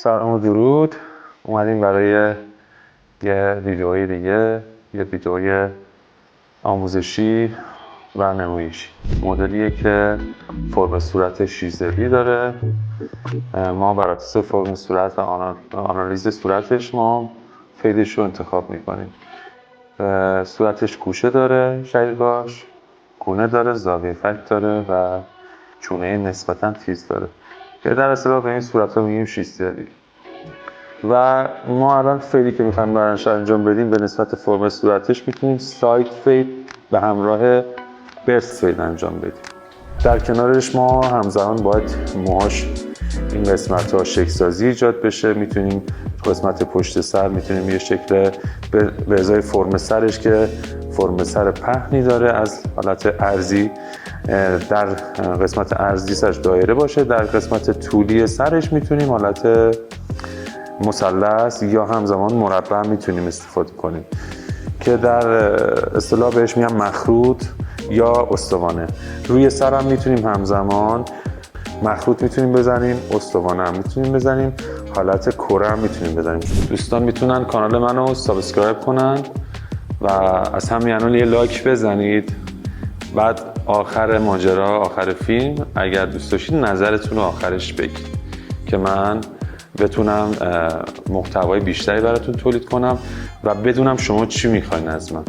سلام و درود. اومدیم برای یه ویدئوی دیگه، یه ویدئوی آموزشی و نمایشی. مدلیه که فرم صورت شیزدی داره. ما بر اساس فرم صورت و آنالیز صورتش ما فیدش رو انتخاب میکنیم. صورتش گوشه داره، شقیقاش گونه داره، زاویه فک داره و چونه نسبتا تیز داره که در اصطلاح به این صورت ها میگیم شیزدی. و ما الان فیدی که میخوایم براش انجام بدیم به نسبت فرم صورتش میتونیم ساید فید به همراه برست فید انجام بدیم. در کنارش ما همزمان باید موهاش این قسمت ها شکل سازی ایجاد بشه. میتونیم قسمت پشت سر میتونیم یه شکل به ازای فرم سرش که فرم سر پهنی داره از حالت عرضی، در قسمت عرضی سرش دایره باشه، در قسمت طولی سرش میتونیم حالت مثلث یا همزمان مربع میتونیم استفاده کنیم که در اصطلاح بهش میگن مخروط یا استوانه. روی سر هم میتونیم همزمان مخروط میتونیم بزنیم، استوانه هم میتونیم بزنیم، حالت کره هم میتونیم بزنیم. دوستان میتونن کانال منو سابسکرایب کنن و از همین الان یه لایک بزنید. بعد آخر ماجرا، آخر فیلم، اگر دوست داشتید نظرتون رو آخرش بگید که من بتونم محتوای بیشتری براتون تولید کنم و بدونم شما چی میخواین از من.